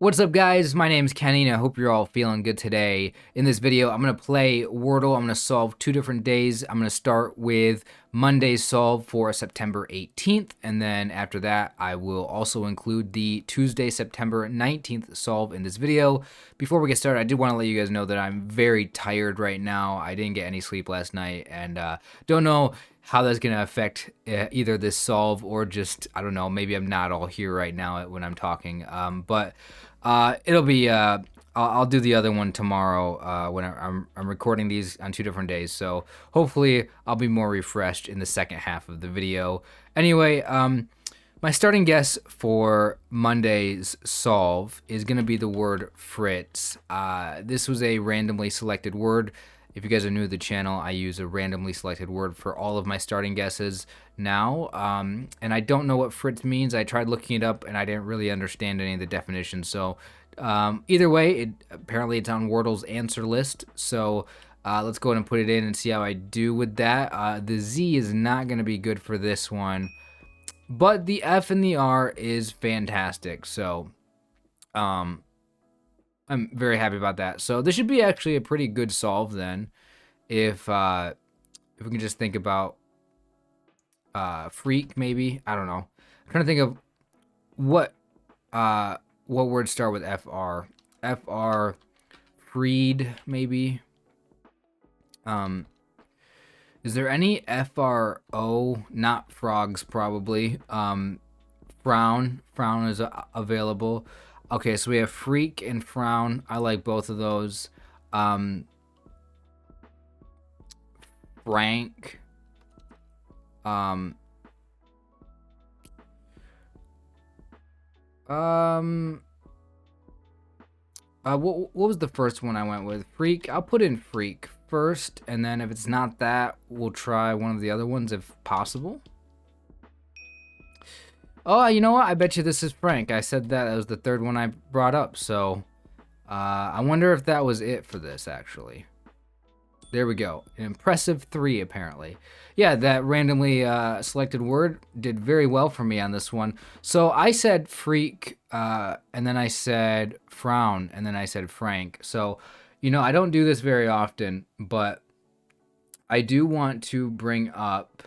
What's up, guys? My name's Kenny, and I hope you're all feeling good today. In this video, I'm going to play Wordle. I'm going to solve 2 different days. I'm going to start with Monday's solve for September 18th, and then after that, I will also include the Tuesday, September 19th solve in this video. Before we get started, I did want to let you guys know that I'm very tired right now. I didn't get any sleep last night, and don't know how that's going to affect either this solve or just, I don't know, maybe I'm not all here right now when I'm talking, but it'll be. I'll do the other one tomorrow when I'm recording these on 2 different days. So hopefully I'll be more refreshed in the second half of the video. Anyway, my starting guess for Monday's solve is gonna be the word Fritz. This was a randomly selected word. If you guys are new to the channel, I use a randomly selected word for all of my starting guesses now. And I don't know what Fritz means. I tried looking it up and I didn't really understand any of the definitions. So either way, apparently it's on Wordle's answer list. So let's go ahead and put it in and see how I do with that. The Z is not going to be good for this one, but the F and the R is fantastic. So I'm very happy about that. So this should be actually a pretty good solve then, if we can just think about freak maybe. I don't know. I'm trying to think of what words start with FR. FR, freed maybe. Is there any FRO? Not frogs probably. Frown is available. Okay, so we have freak and frown. I like both of those. Frank. What was the first one I went with? Freak. I'll put in freak first, and then if it's not that, we'll try one of the other ones if possible. Oh, you know what? I bet you this is Frank. I said that. That was the third one I brought up. So I wonder if that was it for this, actually. There we go. An impressive 3, apparently. Yeah, that randomly selected word did very well for me on this one. So I said freak, and then I said frown, and then I said Frank. So, you know, I don't do this very often, but I do want to bring up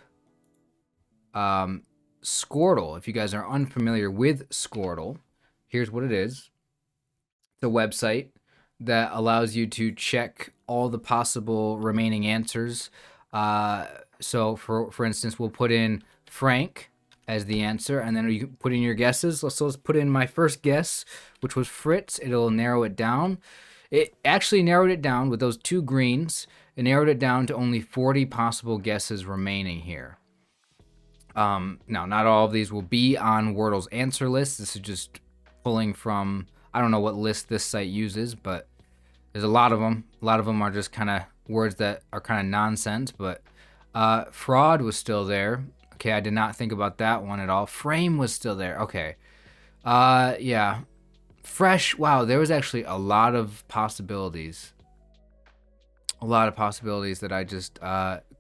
Squirtle. If you guys are unfamiliar with Squirtle, here's what it is. It's a website that allows you to check all the possible remaining answers. So for instance, we'll put in Frank as the answer, and then you can put in your guesses. So let's put in my first guess, which was Fritz. It'll narrow it down. It actually narrowed it down with those 2 greens. It narrowed it down to only 40 possible guesses remaining here. Now, not all of these will be on Wordle's answer list. This is just pulling from, I don't know what list this site uses, but there's a lot of them. A lot of them are just kind of words that are kind of nonsense, but fraud was still there. Okay, I did not think about that one at all. Frame was still there. Okay. Yeah. Fresh. Wow, there was actually a lot of possibilities. A lot of possibilities that I just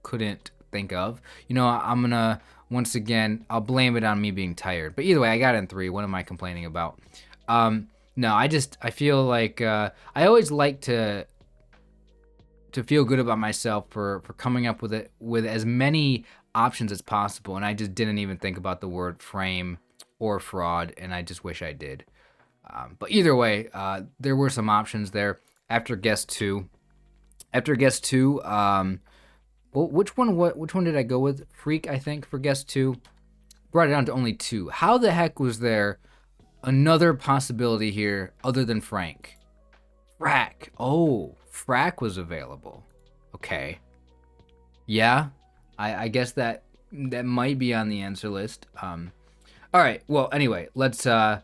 couldn't think of. You know, I'm going to, once again, I'll blame it on me being tired. But either way, I got in 3. What am I complaining about? No, I feel like I always like to feel good about myself for coming up with as many options as possible, and I just didn't even think about the word frame or fraud, and I just wish I did. But either way, there were some options there after guess 2. After guess 2, well, which one did I go with? Freak, I think, for guess 2. Brought it down to only 2. How the heck was there another possibility here other than Frank? Frack. Oh, Frack was available. Okay. Yeah, I guess that might be on the answer list. All right. Well, anyway, let's go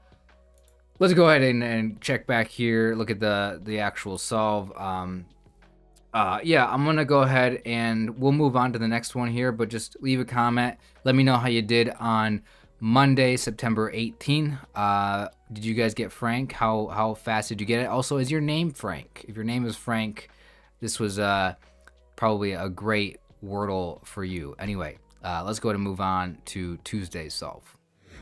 ahead and check back here. Look at the actual solve. Yeah, I'm gonna go ahead and we'll move on to the next one here, but just leave a comment. Let me know how you did on Monday, September 18th. Did you guys get Frank? How fast did you get it? Also, is your name Frank? If your name is Frank, this was probably a great Wordle for you. Anyway, let's go ahead and move on to Tuesday's solve.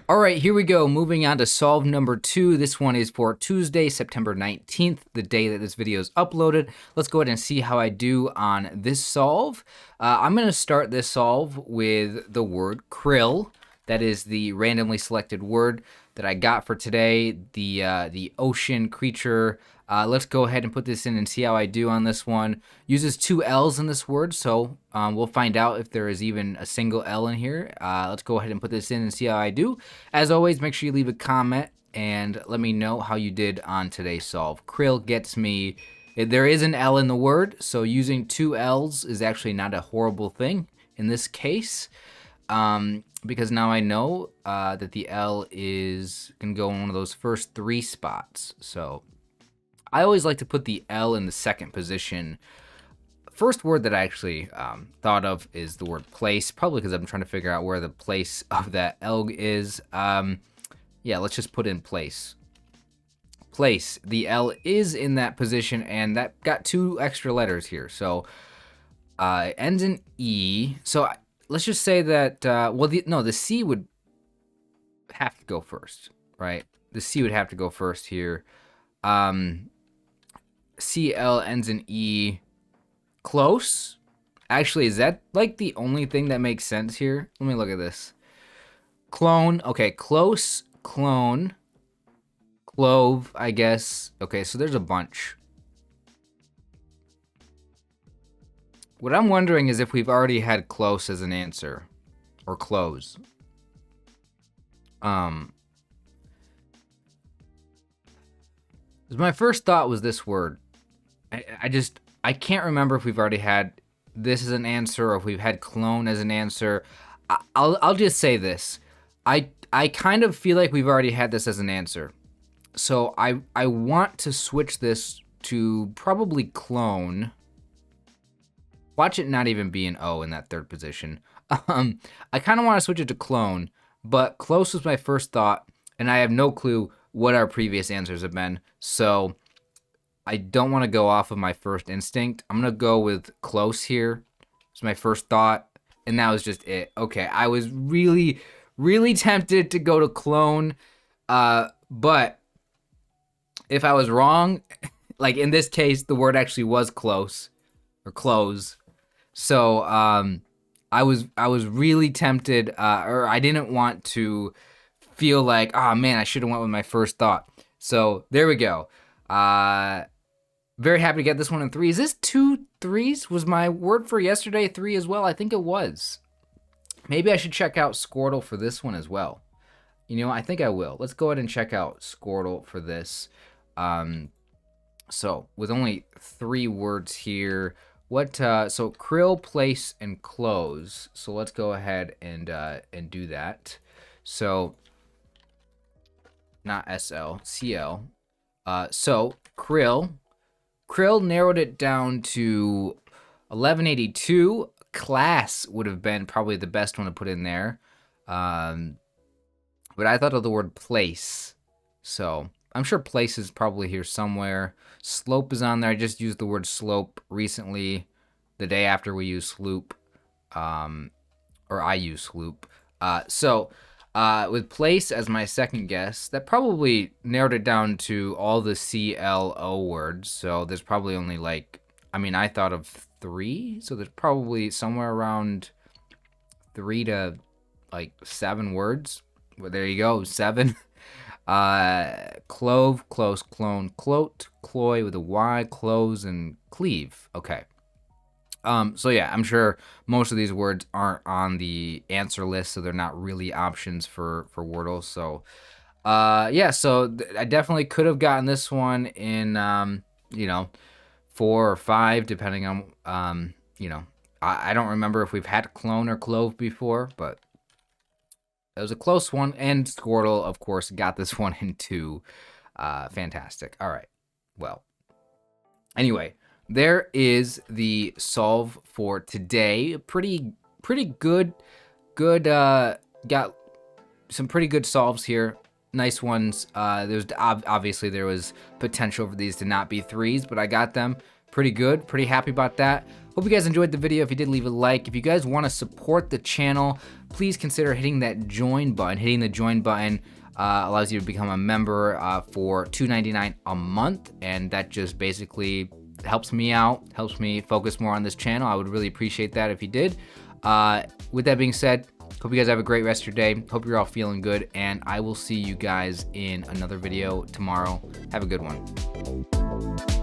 All right, here we go. Moving on to solve number 2. This one is for Tuesday, September 19th, the day that this video is uploaded. Let's go ahead and see how I do on this solve. I'm going to start this solve with the word krill. That is the randomly selected word that I got for today, the ocean creature. Let's go ahead and put this in and see how I do on this one. Uses 2 L's in this word, so we'll find out if there is even a single L in here. Let's go ahead and put this in and see how I do. As always, make sure you leave a comment and let me know how you did on today's solve. Krill gets me, there is an L in the word, so using 2 L's is actually not a horrible thing in this case. Because now I know that the L can go in one of those first 3 spots. So I always like to put the L in the second position. First word that I actually thought of is the word place, probably because I'm trying to figure out where the place of that L is. Yeah, let's just put in place. Place. The L is in that position, and that got 2 extra letters here. So it ends in E. So let's just say that, the C would have to go first, right? The C would have to go first here. CL ends in E. Close. Actually, is that like the only thing that makes sense here? Let me look at this. Clone. Okay, close, clone, clove, I guess. Okay, so there's a bunch. What I'm wondering is if we've already had close as an answer, or close. My first thought was this word. I can't remember if we've already had this as an answer or if we've had clone as an answer. I'll just say this. I kind of feel like we've already had this as an answer. So I want to switch this to probably clone. Watch it not even be an O in that third position. I kind of want to switch it to clone, but close was my first thought, and I have no clue what our previous answers have been. So I don't want to go off of my first instinct. I'm going to go with close here. It's my first thought, and that was just it. Okay, I was really, really tempted to go to clone, but if I was wrong, like in this case, the word actually was close, or close. So I was really tempted, or I didn't want to feel like, oh man, I should have went with my first thought. So there we go. Very happy to get this one in 3. Is this 2 3s? Was my word for yesterday 3 as well? I think it was. Maybe I should check out Squirtle for this one as well. You know, I think I will. Let's go ahead and check out Squirtle for this. So with only 3 words here, so krill, place, and close. So let's go ahead and do that. So not SL, CL. So krill narrowed it down to 1182. Class would have been probably the best one to put in there. But I thought of the word place. So I'm sure place is probably here somewhere. Slope is on there. I just used the word slope recently, the day after we used sloop, or I used sloop. With place as my second guess, that probably narrowed it down to all the CLO words. So there's probably only I thought of 3. So there's probably somewhere around 3 to 7 words. Well, there you go, 7. Clove, close, clone, clote, cloy with a Y, close, and cleave. Okay. So yeah, I'm sure most of these words aren't on the answer list, so they're not really options for Wordle. So, yeah, so I definitely could have gotten this one in, 4 or 5, depending on, I don't remember if we've had clone or clove before, but it was a close one. And Squirtle, of course, got this one in 2. Fantastic. All right. Well, anyway. There is the solve for today. Pretty good. Got some pretty good solves here. Nice ones. There's obviously there was potential for these to not be 3s, but I got them pretty good. Pretty happy about that. Hope you guys enjoyed the video. If you did, leave a like. If you guys want to support the channel, please consider hitting that join button. Hitting the join button allows you to become a member for $2.99 a month, and that just basically helps me out, helps me focus more on this channel. I would really appreciate that if you did. With that being said, hope you guys have a great rest of your day. Hope you're all feeling good, and I will see you guys in another video tomorrow. Have a good one.